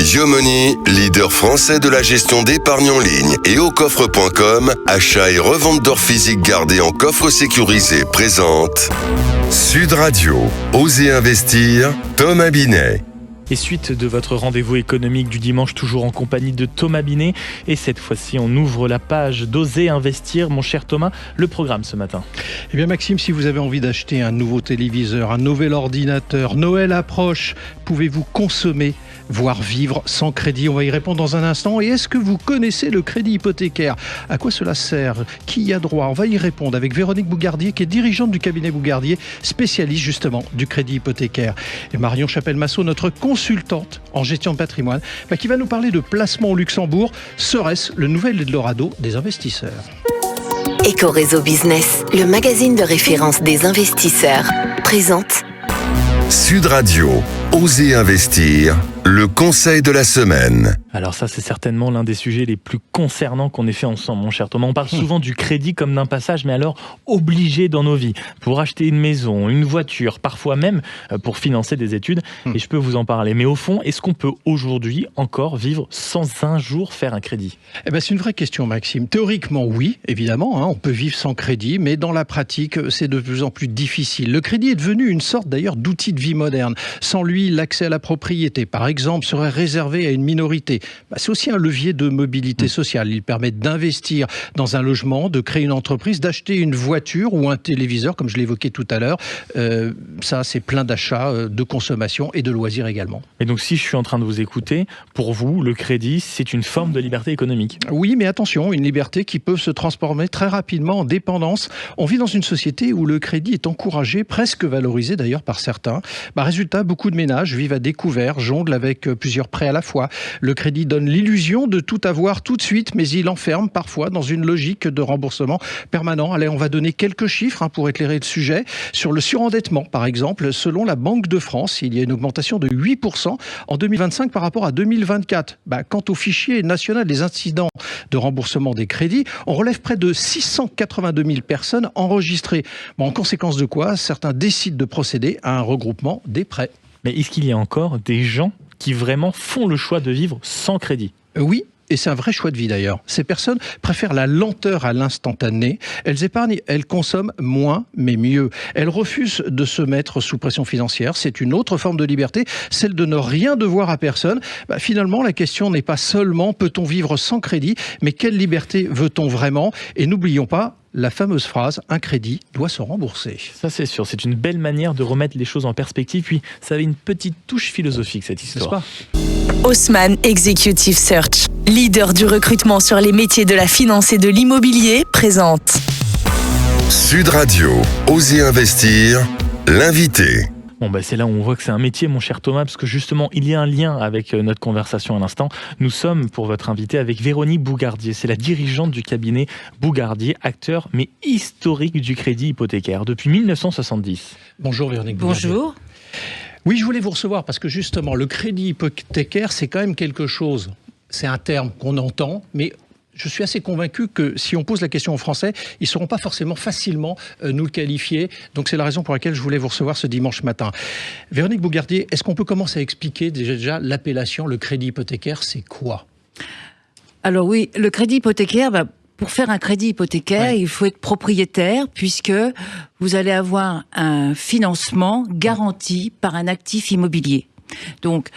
Yomoni, leader français de la gestion d'épargne en ligne, et aucoffre.com, achat et revente d'or physique gardé en coffre sécurisé, présente Sud Radio, Osez investir, Thomas Binet. Et suite de votre rendez-vous économique du dimanche, toujours en compagnie de Thomas Binet. Et cette fois-ci, on ouvre la page d'Oser investir. Mon cher Thomas, le programme ce matin. Eh bien Maxime, si vous avez envie d'acheter un nouveau téléviseur, un nouvel ordinateur, Noël approche, pouvez-vous consommer, voire vivre sans crédit? On va y répondre dans un instant. Et est-ce que vous connaissez le crédit hypothécaire? À quoi cela sert? Qui y a droit? On va y répondre avec Véronique Bougardier, qui est dirigeante du cabinet Bougardier, spécialiste justement du crédit hypothécaire. Et Marion Chapelle-Massot, notre consultante en gestion de patrimoine, qui va nous parler de placement au Luxembourg. Serait-ce le nouvel Eldorado des investisseurs? Éco-réseau Business, le magazine de référence des investisseurs, présente Sud Radio, Osez investir, le conseil de la semaine. Alors ça, c'est certainement l'un des sujets les plus concernants qu'on ait fait ensemble, mon cher Thomas. On parle souvent du crédit comme d'un passage, mais alors obligé dans nos vies, pour acheter une maison, une voiture, parfois même pour financer des études. Et je peux vous en parler. Mais au fond, est-ce qu'on peut aujourd'hui encore vivre sans un jour faire un crédit? C'est une vraie question, Maxime. Théoriquement, oui, évidemment, on peut vivre sans crédit, mais dans la pratique, c'est de plus en plus difficile. Le crédit est devenu une sorte d'ailleurs d'outil de vie moderne. Sans lui, l'accès à la propriété, par exemple, serait réservé à une minorité. C'est aussi un levier de mobilité sociale. Il permet d'investir dans un logement, de créer une entreprise, d'acheter une voiture ou un téléviseur, comme je l'évoquais tout à l'heure. Ça, c'est plein d'achats, de consommation et de loisirs également. Et donc, si je suis en train de vous écouter, pour vous, le crédit, c'est une forme de liberté économique? Oui, mais attention, une liberté qui peut se transformer très rapidement en dépendance. On vit dans une société où le crédit est encouragé, presque valorisé d'ailleurs par certains. Résultat, beaucoup de ménages vivent à découvert, jonglent avec plusieurs prêts à la fois. Le crédit donne l'illusion de tout avoir tout de suite, mais il enferme parfois dans une logique de remboursement permanent. Allez, on va donner quelques chiffres pour éclairer le sujet. Sur le surendettement, par exemple, selon la Banque de France, il y a une augmentation de 8% en 2025 par rapport à 2024. Quant au fichier national des incidents de remboursement des crédits, on relève près de 682 000 personnes enregistrées. En conséquence de quoi, certains décident de procéder à un regroupement des prêts. Mais est-ce qu'il y a encore des gens qui vraiment font le choix de vivre sans crédit? Oui. Et c'est un vrai choix de vie d'ailleurs. Ces personnes préfèrent la lenteur à l'instantané. Elles épargnent, elles consomment moins mais mieux. Elles refusent de se mettre sous pression financière. C'est une autre forme de liberté, celle de ne rien devoir à personne. Finalement, la question n'est pas seulement peut-on vivre sans crédit, mais quelle liberté veut-on vraiment? Et n'oublions pas la fameuse phrase « un crédit doit se rembourser ». Ça, c'est sûr. C'est une belle manière de remettre les choses en perspective. Puis, ça avait une petite touche philosophique, cette histoire. Haussmann Executive Search, leader du recrutement sur les métiers de la finance et de l'immobilier, présente Sud Radio, Osez investir, l'invité. C'est là où on voit que c'est un métier, mon cher Thomas, parce que justement, il y a un lien avec notre conversation à l'instant. Nous sommes, pour votre invité, avec Véronique Bougardier. C'est la dirigeante du cabinet Bougardier, acteur mais historique du crédit hypothécaire depuis 1970. Bonjour Véronique Bougardier. Bonjour. Oui, je voulais vous recevoir parce que justement, le crédit hypothécaire, c'est quand même quelque chose. C'est un terme qu'on entend, mais je suis assez convaincu que si on pose la question aux Français, ils ne sauront pas forcément facilement nous le qualifier. Donc c'est la raison pour laquelle je voulais vous recevoir ce dimanche matin. Véronique Bougardier, est-ce qu'on peut commencer à expliquer déjà l'appellation, le crédit hypothécaire, c'est quoi? Alors oui, le crédit hypothécaire, pour faire un crédit hypothécaire, il faut être propriétaire puisque vous allez avoir un financement garanti par un actif immobilier. Donc,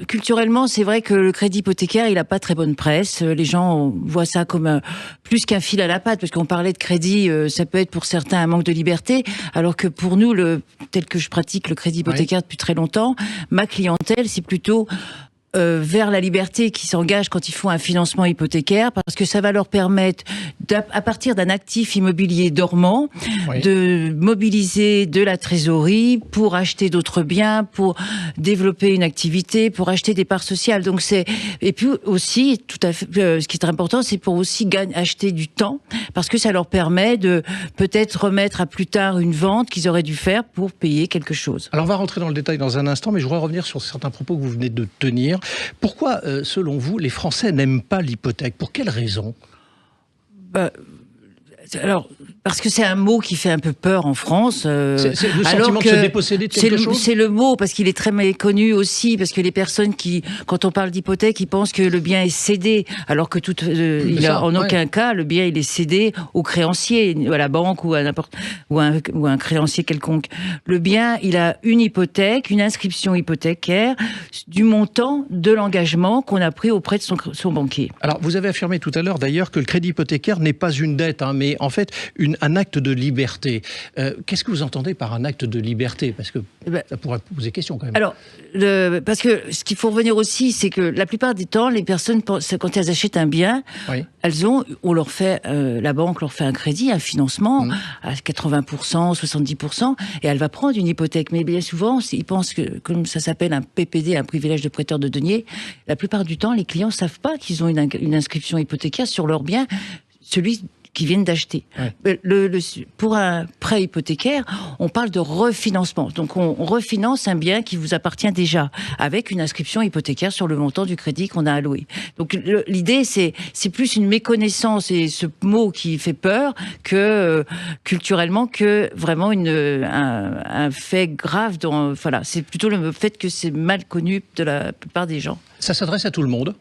culturellement, c'est vrai que le crédit hypothécaire, il n'a pas très bonne presse. Les gens voient ça comme plus qu'un fil à la patte, parce qu'on parlait de crédit, ça peut être pour certains un manque de liberté, alors que pour nous, tel que je pratique le crédit hypothécaire depuis très longtemps, ma clientèle, c'est plutôt vers la liberté qui s'engage quand ils font un financement hypothécaire, parce que ça va leur permettre, à partir d'un actif immobilier dormant, de mobiliser de la trésorerie pour acheter d'autres biens, pour développer une activité, pour acheter des parts sociales. Donc et puis aussi, tout à fait, ce qui est très important, c'est pour aussi acheter du temps, parce que ça leur permet de peut-être remettre à plus tard une vente qu'ils auraient dû faire pour payer quelque chose. Alors on va rentrer dans le détail dans un instant, mais je voudrais revenir sur certains propos que vous venez de tenir. Pourquoi, selon vous, les Français n'aiment pas l'hypothèque? Pour quelles raisons? Alors, parce que c'est un mot qui fait un peu peur en France. C'est le sentiment de se déposséder de quelque chose. C'est le mot, parce qu'il est très méconnu aussi, parce que les personnes qui, quand on parle d'hypothèque, ils pensent que le bien est cédé, alors que en aucun cas, le bien il est cédé au créancier, à la banque ou à un créancier quelconque. Le bien, il a une hypothèque, une inscription hypothécaire du montant de l'engagement qu'on a pris auprès de son banquier. Alors, vous avez affirmé tout à l'heure d'ailleurs que le crédit hypothécaire n'est pas une dette, mais en fait un acte de liberté. Qu'est-ce que vous entendez par un acte de liberté? Parce que ça pourrait poser question quand même. Alors, parce que ce qu'il faut revenir aussi, c'est que la plupart du temps, les personnes, quand elles achètent un bien, on leur fait, la banque leur fait un crédit, un financement à 80%, 70%, et elle va prendre une hypothèque. Mais bien souvent, ils pensent que, comme ça s'appelle un PPD, un privilège de prêteur de deniers, la plupart du temps, les clients savent pas qu'ils ont une inscription hypothécaire sur leur bien, celui qui viennent d'acheter. Ouais. Pour un prêt hypothécaire, on parle de refinancement. Donc on refinance un bien qui vous appartient déjà, avec une inscription hypothécaire sur le montant du crédit qu'on a alloué. Donc l'idée, c'est plus une méconnaissance et ce mot qui fait peur que culturellement que vraiment un fait grave. Voilà, c'est plutôt le fait que c'est mal connu de la plupart des gens. Ça s'adresse à tout le monde?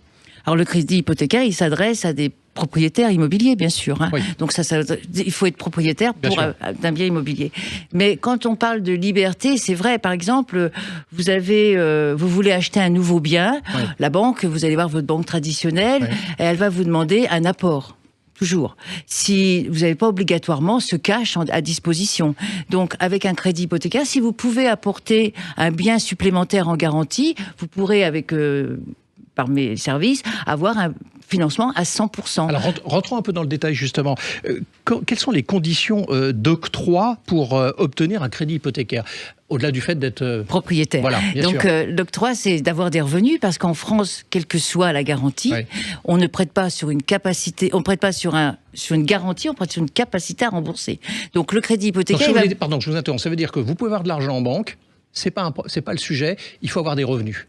Alors le crédit hypothécaire, il s'adresse à des propriétaires immobiliers, bien sûr. Hein. Oui. Donc il faut être propriétaire d'un bien immobilier. Mais quand on parle de liberté, c'est vrai. Par exemple, vous voulez acheter un nouveau bien, la banque, vous allez voir votre banque traditionnelle, et elle va vous demander un apport. Toujours. Si vous n'avez pas obligatoirement ce cash à disposition. Donc, avec un crédit hypothécaire, si vous pouvez apporter un bien supplémentaire en garantie, vous pourrez, par mes services, avoir un financement à 100%. Alors, rentrons un peu dans le détail, justement. Quelles sont les conditions d'octroi pour obtenir un crédit hypothécaire, au-delà du fait d'être propriétaire? Voilà, donc, l'octroi, c'est d'avoir des revenus, parce qu'en France, quelle que soit la garantie, on ne prête pas sur une capacité, on ne prête pas sur une garantie, on prête sur une capacité à rembourser. Donc, le crédit hypothécaire... Donc, pardon, je vous interromps. Ça veut dire que vous pouvez avoir de l'argent en banque, c'est pas le sujet, il faut avoir des revenus.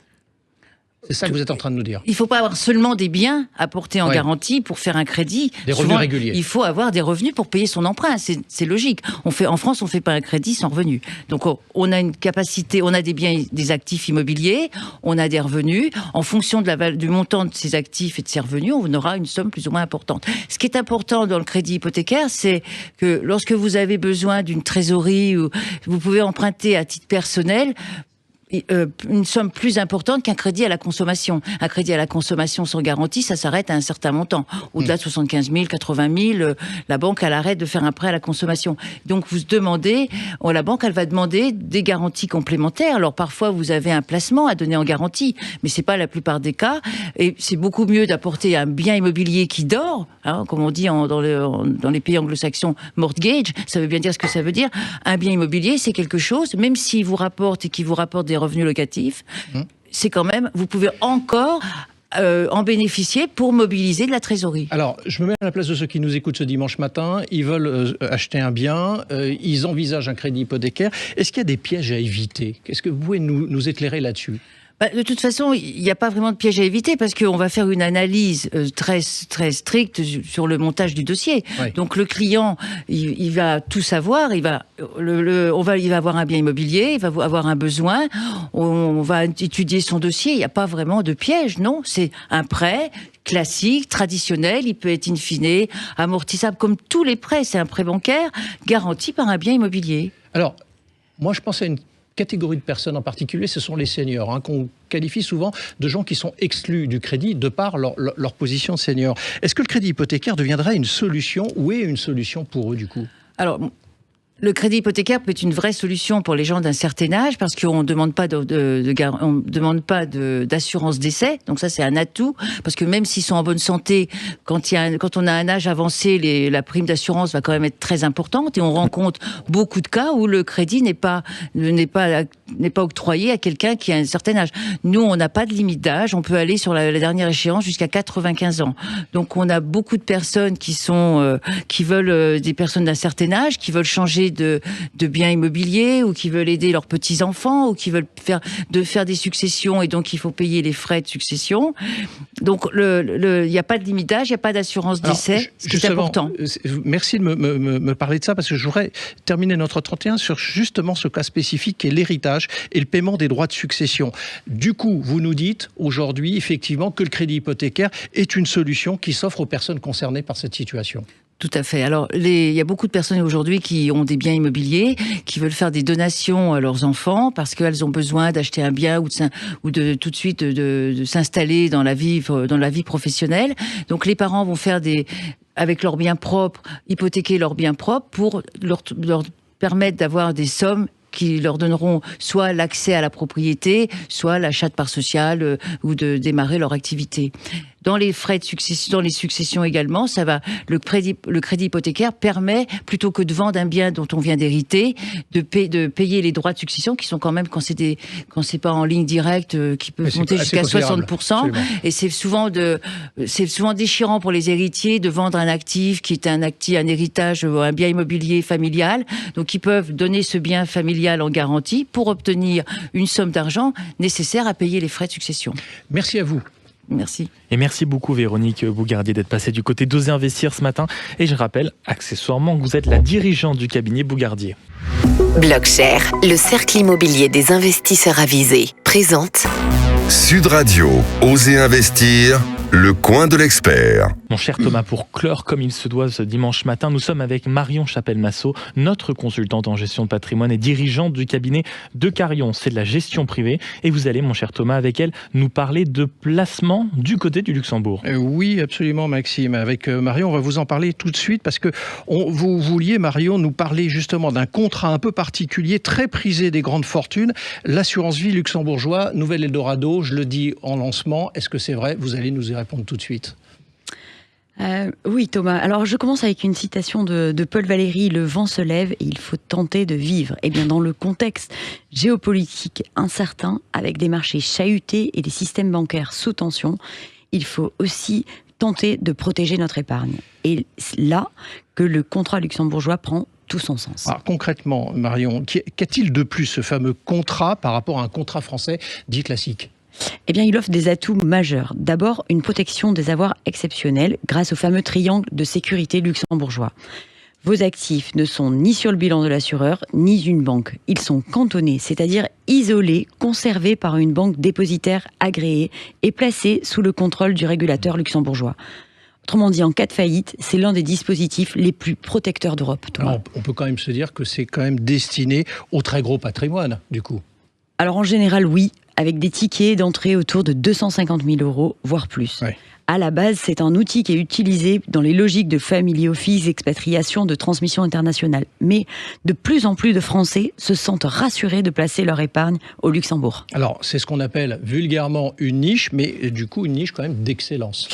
C'est ça que vous êtes en train de nous dire. Il ne faut pas avoir seulement des biens apportés en garantie pour faire un crédit. Des revenus réguliers. Il faut avoir des revenus pour payer son emprunt. C'est logique. En France, on ne fait pas un crédit sans revenus. Donc, on a une capacité, on a des biens, des actifs immobiliers, on a des revenus. En fonction du montant de ces actifs et de ces revenus, on aura une somme plus ou moins importante. Ce qui est important dans le crédit hypothécaire, c'est que lorsque vous avez besoin d'une trésorerie, ou vous pouvez emprunter à titre personnel, une somme plus importante qu'un crédit à la consommation. Un crédit à la consommation sans garantie, ça s'arrête à un certain montant. Au-delà de 75 000, 80 000, la banque, elle arrête de faire un prêt à la consommation. Donc, la banque, elle va demander des garanties complémentaires. Alors, parfois, vous avez un placement à donner en garantie, mais c'est pas la plupart des cas. Et c'est beaucoup mieux d'apporter un bien immobilier qui dort, comme on dit dans les pays anglo-saxons, mortgage. Ça veut bien dire ce que ça veut dire. Un bien immobilier, c'est quelque chose, même s'il vous rapporte et qu'il vous rapporte des revenus locatifs, c'est quand même, vous pouvez encore en bénéficier pour mobiliser de la trésorerie. Alors, je me mets à la place de ceux qui nous écoutent ce dimanche matin. Ils veulent acheter un bien, ils envisagent un crédit hypothécaire. Est-ce qu'il y a des pièges à éviter? Est-ce que vous pouvez nous éclairer là-dessus? De toute façon, il n'y a pas vraiment de piège à éviter, parce qu'on va faire une analyse très très stricte sur le montage du dossier. Oui. Donc le client, il va tout savoir, il va avoir un bien immobilier, il va avoir un besoin, on va étudier son dossier. Il n'y a pas vraiment de piège, non. C'est un prêt classique, traditionnel, il peut être in fine amortissable comme tous les prêts. C'est un prêt bancaire garanti par un bien immobilier. Alors, moi je pense à une catégorie de personnes en particulier, ce sont les seniors, qu'on qualifie souvent de gens qui sont exclus du crédit de par leur position de senior. Est-ce que le crédit hypothécaire deviendrait une solution, ou est une solution pour eux du coup? Alors, le crédit hypothécaire peut être une vraie solution pour les gens d'un certain âge, parce qu'on ne demande pas d'assurance décès. Donc ça, c'est un atout, parce que même s'ils sont en bonne santé, quand on a un âge avancé, la prime d'assurance va quand même être très importante, et on rencontre beaucoup de cas où le crédit n'est pas octroyé à quelqu'un qui a un certain âge. Nous, on n'a pas de limite d'âge. On peut aller sur la dernière échéance jusqu'à 95 ans. Donc on a beaucoup de personnes qui veulent, des personnes d'un certain âge, qui veulent changer projet de biens immobiliers, ou qui veulent aider leurs petits-enfants, ou qui veulent faire des successions, et donc il faut payer les frais de succession. Donc il n'y a pas de limite d'âge, il n'y a pas d'assurance décès, c'est important. Merci de me parler de ça, parce que je voudrais terminer notre 31 sur justement ce cas spécifique qui est l'héritage et le paiement des droits de succession. Du coup, vous nous dites aujourd'hui effectivement que le crédit hypothécaire est une solution qui s'offre aux personnes concernées par cette situation. Tout à fait. Alors, il y a beaucoup de personnes aujourd'hui qui ont des biens immobiliers, qui veulent faire des donations à leurs enfants parce qu'elles ont besoin d'acheter un bien ou de tout de suite de s'installer dans la vie professionnelle. Donc, les parents vont faire avec leurs biens propres, hypothéquer leurs biens propres pour leur permettre d'avoir des sommes qui leur donneront soit l'accès à la propriété, soit l'achat de parts sociales ou de démarrer leur activité. Dans les frais de succession, dans les successions également, le crédit hypothécaire permet, plutôt que de vendre un bien dont on vient d'hériter, de payer les droits de succession qui sont quand même, quand c'est pas en ligne directe, qui peut monter jusqu'à 60%. Absolument. Et c'est souvent déchirant pour les héritiers de vendre un actif qui est un héritage, un bien immobilier familial. Donc, ils peuvent donner ce bien familial en garantie pour obtenir une somme d'argent nécessaire à payer les frais de succession. Merci à vous. Merci. Et merci beaucoup Véronique Bougardier d'être passée du côté d'Oser Investir ce matin. Et je rappelle accessoirement que vous êtes la dirigeante du cabinet Bougardier. Blockshare, le cercle immobilier des investisseurs avisés, présente Sud Radio, Oser Investir, le coin de l'expert. Mon cher Thomas, pour clore comme il se doit ce dimanche matin, nous sommes avec Marion Chapelle-Massot, notre consultante en gestion de patrimoine et dirigeante du cabinet de Carion. C'est de la gestion privée. Et vous allez, mon cher Thomas, avec elle, nous parler de placement du côté du Luxembourg. Oui, absolument, Maxime. Avec Marion, on va vous en parler tout de suite parce que vous vouliez, Marion, nous parler justement d'un contrat un peu particulier, très prisé des grandes fortunes, l'assurance vie luxembourgeois, Nouvel Eldorado. Je le dis en lancement. Est-ce que c'est vrai? Vous allez nous y répondre tout de suite. Oui, Thomas. Alors, je commence avec une citation de Paul Valéry. Le vent se lève et il faut tenter de vivre. Eh bien, dans le contexte géopolitique incertain, avec des marchés chahutés et des systèmes bancaires sous tension, il faut aussi tenter de protéger notre épargne. Et là que le contrat luxembourgeois prend tout son sens. Alors, concrètement, Marion, qu'a-t-il de plus, ce fameux contrat, par rapport à un contrat français dit classique ? Eh bien, il offre des atouts majeurs. D'abord, une protection des avoirs exceptionnelle grâce au fameux triangle de sécurité luxembourgeois. Vos actifs ne sont ni sur le bilan de l'assureur, ni d'une banque. Ils sont cantonnés, c'est-à-dire isolés, conservés par une banque dépositaire agréée et placés sous le contrôle du régulateur luxembourgeois. Autrement dit, en cas de faillite, c'est l'un des dispositifs les plus protecteurs d'Europe. Alors, on peut quand même se dire que c'est quand même destiné au très gros patrimoine, du coup. Alors, en général, oui, avec des tickets d'entrée autour de 250 000 €, voire plus. Ouais. À la base, c'est un outil qui est utilisé dans les logiques de family office, expatriation, de transmission internationale. Mais de plus en plus de Français se sentent rassurés de placer leur épargne au Luxembourg. Alors, c'est ce qu'on appelle vulgairement une niche, mais du coup, une niche quand même d'excellence.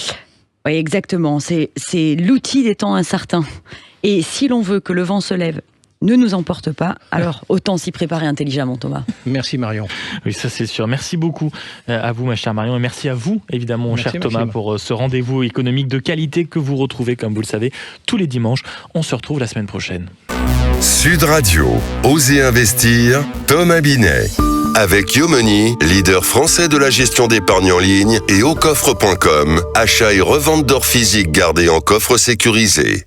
Oui, exactement. C'est l'outil des temps incertains. Et si l'on veut que le vent se lève, ne nous emporte pas, alors autant s'y préparer intelligemment, Thomas. Merci Marion. Oui, ça c'est sûr. Merci beaucoup à vous, ma chère Marion, et merci à vous, évidemment, mon cher Thomas, pour ce rendez-vous économique de qualité que vous retrouvez, comme vous le savez, tous les dimanches. On se retrouve la semaine prochaine. Sud Radio, Oser Investir, Thomas Binet. Avec Yomoni, leader français de la gestion d'épargne en ligne, et aucoffre.com, achat et revente d'or physique gardé en coffre sécurisé.